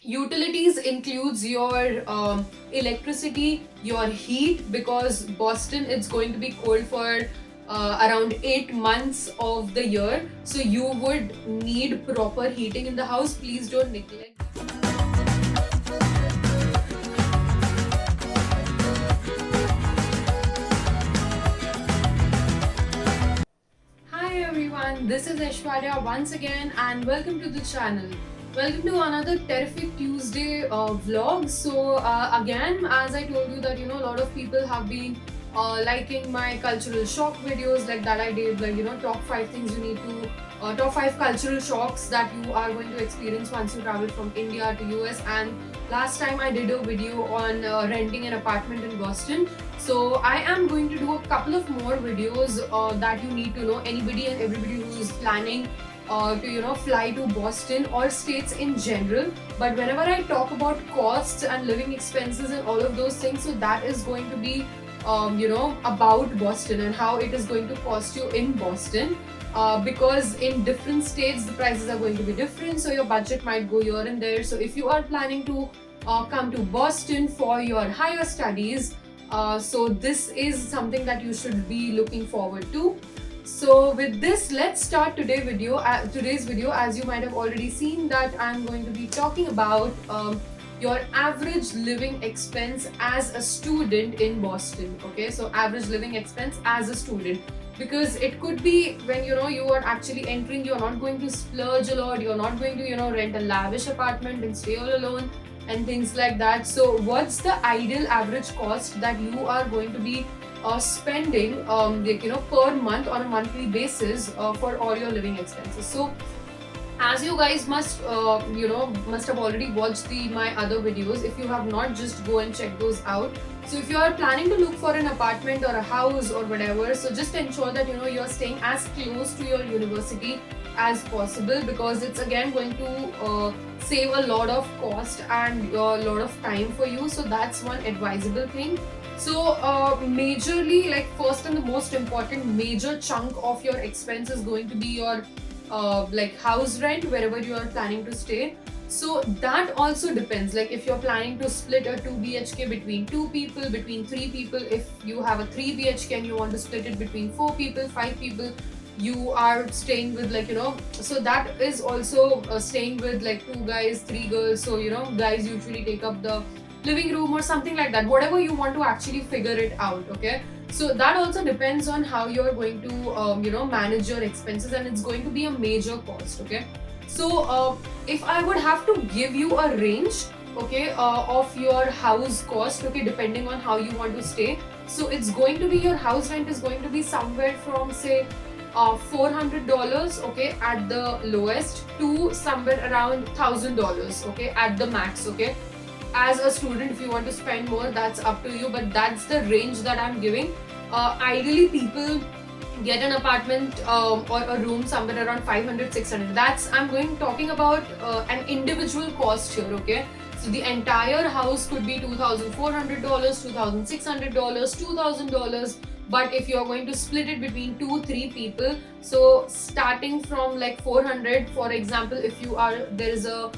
Utilities includes your electricity, your heat, because Boston it's going to be cold for around 8 months of the year. So you would need proper heating in the house. Please don't neglect. Hi everyone, this is Aishwarya once again and welcome to the channel. Welcome to another Terrific Tuesday vlog. So again, as I told you that a lot of people have been liking my cultural shock videos like that I did, like top 5 things you need to top 5 cultural shocks that you are going to experience once you travel from India to US. And last time I did a video on renting an apartment in Boston. So I am going to do a couple of more videos that you need to know, anybody and everybody who is planning to fly to Boston or states in general. But whenever I talk about costs and living expenses and all of those things, so that is going to be about Boston and how it is going to cost you in Boston. Because in different states the prices are going to be different, so your budget might go here and there. So if you are planning to come to Boston for your higher studies, so this is something that you should be looking forward to. So with this, let's start today's video. As you might have already seen, that I'm going to be talking about your average living expense as a student in Boston. Okay, so average living expense as a student, because it could be when you are actually entering, you're not going to splurge a lot, you're not going to rent a lavish apartment and stay all alone and things like that. So what's the ideal average cost that you are going to be spending per month on a monthly basis for all your living expenses? So as you guys must have already watched my other videos. If you have not, just go and check those out. So if you are planning to look for an apartment or a house or whatever, so just ensure that you're staying as close to your university as possible, because it's again going to save a lot of cost and a lot of time for you. So that's one advisable thing. So majorly, like first and the most important major chunk of your expense is going to be your like house rent wherever you are planning to stay. So that also depends, like if you're planning to split a 2 BHK between 2 people, between 3 people, if you have a 3 BHK and you want to split it between 4 people, 5 people, you are staying with so that is also staying with like 2 guys, 3 girls. So guys usually take up the living room or something like that, whatever you want to actually figure it out. Okay, so that also depends on how you're going to manage your expenses, and it's going to be a major cost. Okay, so if I would have to give you a range, okay, of your house cost, okay, depending on how you want to stay, so it's going to be, your house rent is going to be somewhere from say $400, okay, at the lowest, to somewhere around $1,000, okay, at the max. Okay, as a student, if you want to spend more, that's up to you, but that's the range that I'm giving. Ideally people get an apartment or a room somewhere around 500, 600. That's, I'm talking about an individual cost here. Okay, so the entire house could be $2,400, $2,600, $2,000. But if you're going to split it between 2-3 people, so starting from like 400, for example, if you are, there is a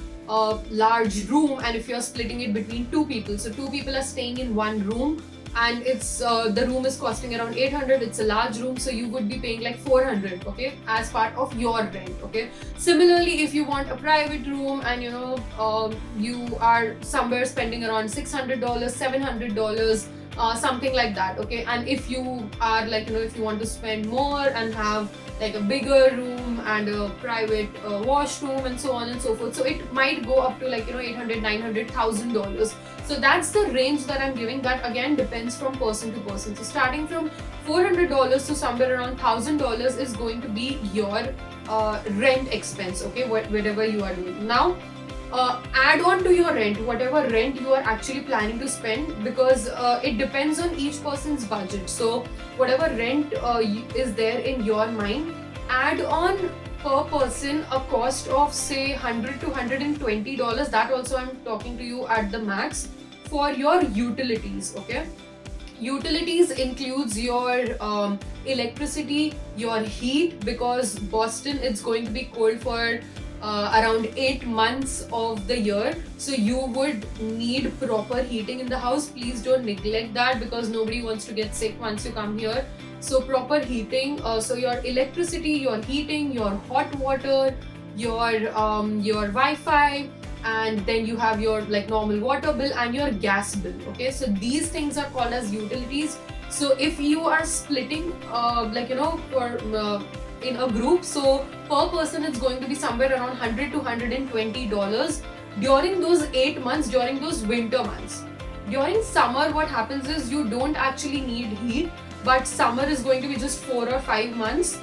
large room, and if you're splitting it between 2 people, so 2 people are staying in one room, and it's the room is costing around 800, it's a large room, so you would be paying like 400, okay, as part of your rent. Okay, similarly, if you want a private room and you are somewhere spending around $600, $700, something like that. Okay, and if you are like if you want to spend more and have like a bigger room and a private washroom and so on and so forth, so it might go up to like 800, 900, $1,000. So that's the range that I'm giving. That again depends from person to person. So starting from $400 to somewhere around $1,000 is going to be your rent expense. Okay, whatever you are doing now. Add on to your rent, whatever rent you are actually planning to spend, because it depends on each person's budget. So whatever rent is there in your mind, add on per person a cost of say $100 to $120. That also I'm talking to you at the max, for your utilities. Okay, utilities includes your electricity, your heat, because Boston it's going to be cold for around 8 months of the year. So you would need proper heating in the house. Please don't neglect that, because nobody wants to get sick once you come here. So proper heating, so your electricity, your heating, your hot water, your Wi-Fi, and then you have your like normal water bill and your gas bill. Okay, so these things are called as utilities. So if you are splitting in a group, so per person it's going to be somewhere around $100 to $120 during those 8 months, during those winter months. During summer, what happens is you don't actually need heat, but summer is going to be just 4 or 5 months.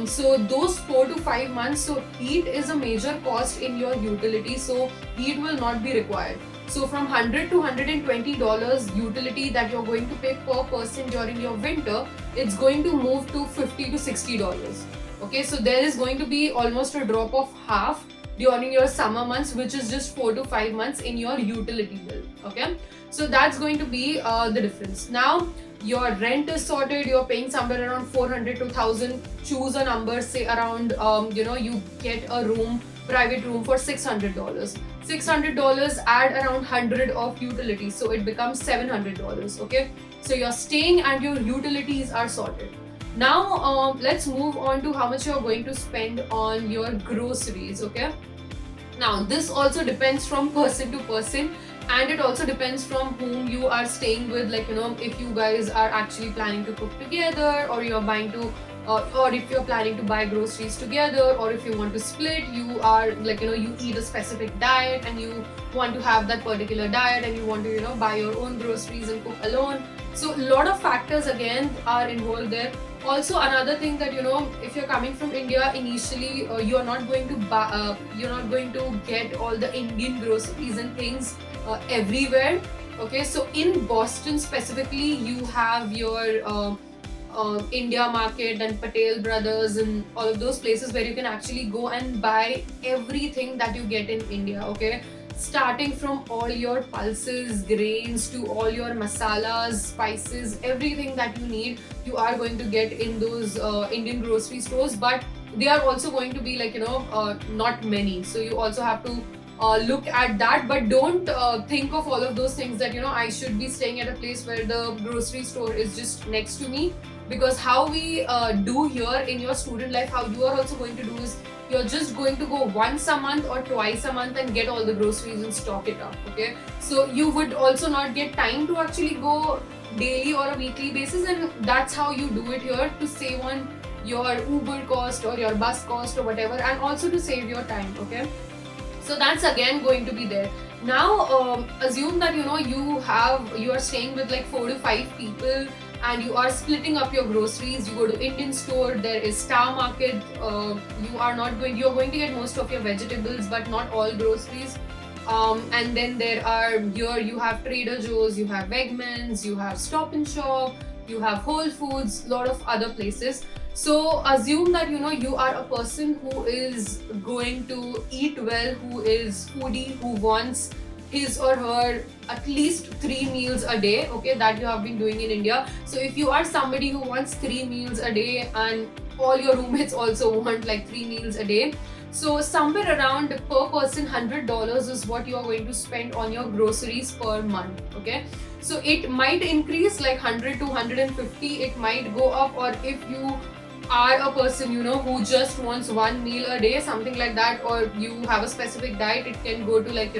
So those 4 to 5 months, so heat is a major cost in your utility, so heat will not be required. So from $100 to $120 utility that you're going to pay per person during your winter, it's going to move to $50 to $60. Okay, so there is going to be almost a drop of half during your summer months, which is just 4 to 5 months in your utility bill. Okay, so that's going to be the difference. Now your rent is sorted, you're paying somewhere around 400 to 1000. Choose a number, say around you get a room, private room for $600. $600, add around 100 of utilities, so it becomes $700. Okay, so you're staying and your utilities are sorted. Now let's move on to how much you're going to spend on your groceries. Okay, now this also depends from person to person, and it also depends from whom you are staying with. Like, if you guys are actually planning to cook together, or you're buying to or if you're planning to buy groceries together, or if you want to split, you are like, you eat a specific diet and you want to have that particular diet, and you want to buy your own groceries and cook alone. So a lot of factors again are involved there. Also, another thing that if you're coming from India initially, you're not going to get all the Indian groceries and things everywhere. Okay, so in Boston specifically, you have your India Market and Patel Brothers and all of those places where you can actually go and buy everything that you get in India. Okay, starting from all your pulses, grains, to all your masalas, spices, everything that you need, you are going to get in those Indian grocery stores. But they are also going to be like not many, so you also have to look at that. But don't think of all of those things that I should be staying at a place where the grocery store is just next to me. Because how we do here in your student life, how you are also going to do is, you're just going to go once a month or twice a month and get all the groceries and stock it up. Okay, so you would also not get time to actually go daily or a weekly basis, and that's how you do it here, to save on your Uber cost or your bus cost or whatever, and also to save your time. Okay, so that's again going to be there. Now assume that you are staying with like 4 to 5 people, and you are splitting up your groceries. You go to Indian store, there is Star Market. You're going to get most of your vegetables, but not all groceries. And then you have Trader Joe's, you have Wegmans, you have Stop and Shop, you have Whole Foods, lot of other places. So assume that you are a person who is going to eat well, who is foodie, who wants his or her at least 3 meals a day. Okay, that you have been doing in India. So if you are somebody who wants 3 meals a day, and all your roommates also want like 3 meals a day, so somewhere around per person $100 is what you are going to spend on your groceries per month. Okay, so it might increase like 100 to 150, it might go up, or if you are a person who just wants 1 meal a day, something like that, or you have a specific diet, it can go to like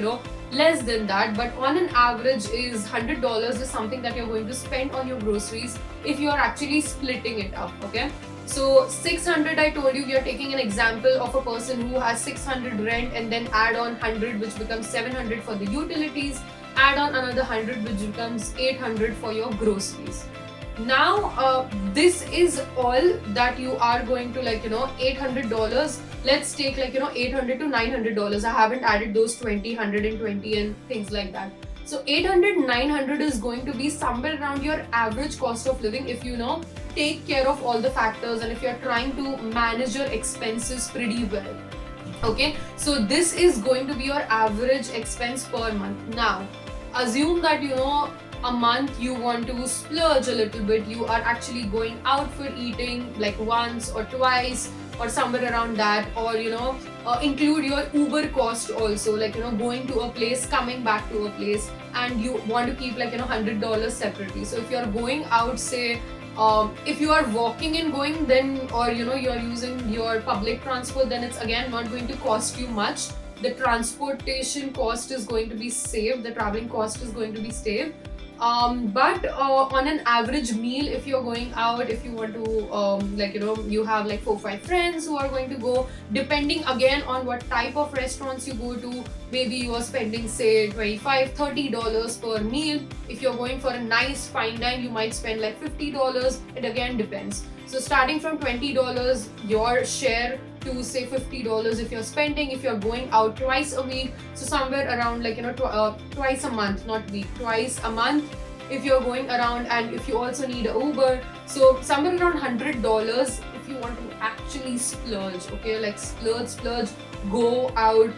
less than that. But on an average is $100 is something that you're going to spend on your groceries if you are actually splitting it up. Okay, so 600, I told you, we are taking an example of a person who has 600 rent, and then add on 100, which becomes 700 for the utilities, add on another 100, which becomes 800 for your groceries. Now this is all that you are going to like $800. Let's take like $800 to $900. I haven't added those 20, 120 and things like that. So 800, 900 is going to be somewhere around your average cost of living if take care of all the factors, and if you're trying to manage your expenses pretty well. Okay, so this is going to be your average expense per month. Now assume that a month you want to splurge a little bit, you are actually going out for eating like once or twice or somewhere around that, or include your Uber cost also, like going to a place, coming back to a place, and you want to keep like $100 separately. So if you're going out, say if you are walking and going, then or you're using your public transport, then it's again not going to cost you much. The transportation cost is going to be saved, the traveling cost is going to be saved. But on an average meal, if you're going out, if you want to you have like 4-5 friends who are going to go, depending again on what type of restaurants you go to, maybe you are spending say $25-$30 per meal. If you're going for a nice fine dine, you might spend like $50. It again depends. So starting from $20, your share, to say $50 if you're spending, if you're going out twice a week, so somewhere around like twice a month, not week, twice a month if you're going around, and if you also need an Uber, so somewhere around $100 if you want to actually splurge. Okay, like splurge, go out,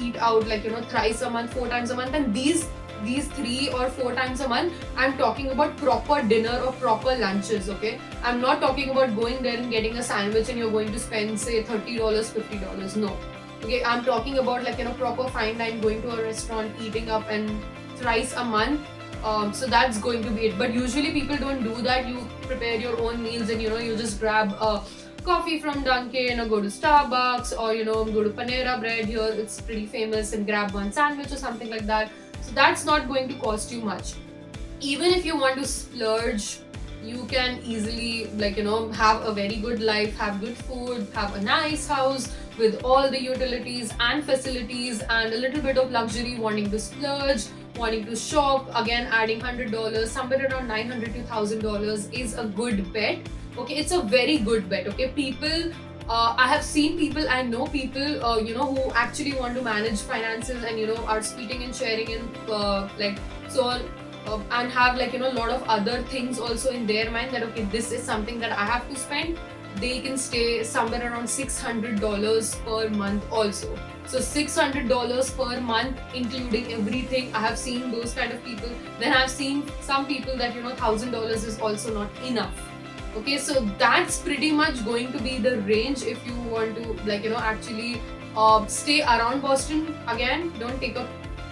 eat out like thrice a month, 4 times a month, and these 3 or 4 times a month, I'm talking about proper dinner or proper lunches. Okay, I'm not talking about going there and getting a sandwich and you're going to spend say $30, $50. No. Okay, I'm talking about like proper fine dine, going to a restaurant, eating up, and thrice a month. So that's going to be it. But usually people don't do that. You prepare your own meals and you just grab a coffee from Dunkin' or go to Starbucks, or go to Panera Bread. Here it's pretty famous, and grab one sandwich or something like that. So that's not going to cost you much. Even if you want to splurge, you can easily have a very good life, have good food, have a nice house with all the utilities and facilities, and a little bit of luxury, wanting to splurge, wanting to shop, again adding $100, somewhere around $900 to $1,000 is a good bet. Okay, it's a very good bet. Okay, people, I have seen people, I know people, who actually want to manage finances and are splitting and sharing and and have a lot of other things also in their mind, that okay, this is something that I have to spend. They can stay somewhere around $600 per month also. So $600 per month, including everything. I have seen those kind of people. Then I've seen some people that $1,000 is also not enough. Okay, so that's pretty much going to be the range if you want to actually stay around Boston. Again, don't take a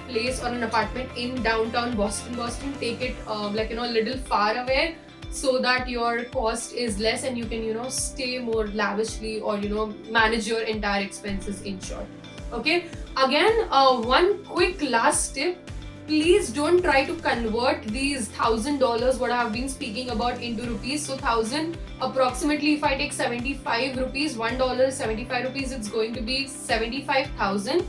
place or an apartment in downtown Boston. Take it a little far away, so that your cost is less and you can stay more lavishly, or manage your entire expenses, in short. Okay, again, one quick last tip: please don't try to convert these $1,000 what I have been speaking about into rupees. So 1,000 approximately, if I take 75 rupees, $1 75 rupees, it's going to be 75,000.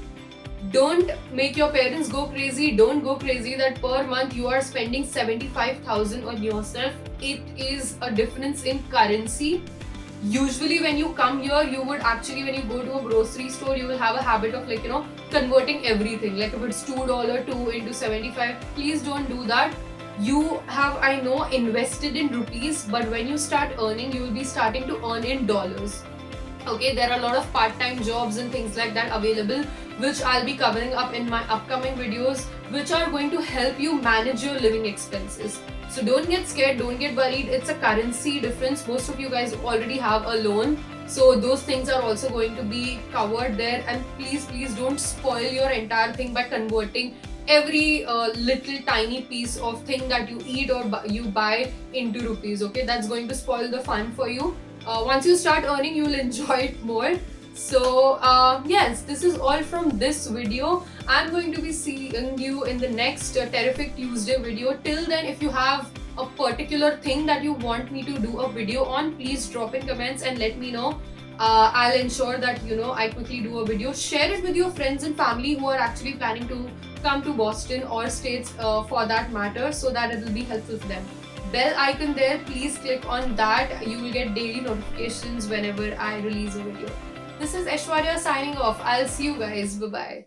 Don't make your parents go crazy. Don't go crazy that per month you are spending 75,000 on yourself. It is a difference in currency. Usually when you come here, you would actually, when you go to a grocery store, you will have a habit of converting everything. Like if it's $2 2 into 75, please don't do that. You have, I know, invested in rupees, but when you start earning, you will be starting to earn in dollars. Okay, there are a lot of part-time jobs and things like that available, which I'll be covering up in my upcoming videos, which are going to help you manage your living expenses. So don't get scared, don't get worried. It's a currency difference. Most of you guys already have a loan, so those things are also going to be covered there. And please don't spoil your entire thing by converting every little tiny piece of thing that you eat or you buy into rupees. Okay, that's going to spoil the fun for you. Once you start earning, you'll enjoy it more. So yes, this is all from this video. I'm going to be seeing you in the next Terrific Tuesday video. Till then, if you have a particular thing that you want me to do a video on, please drop in comments and let me know. I'll ensure that I quickly do a video. Share it with your friends and family who are actually planning to come to Boston or states for that matter, so that it will be helpful for them. Bell icon there, please click on that. You will get daily notifications whenever I release a video. This is Aishwarya signing off. I'll see you guys. Bye bye.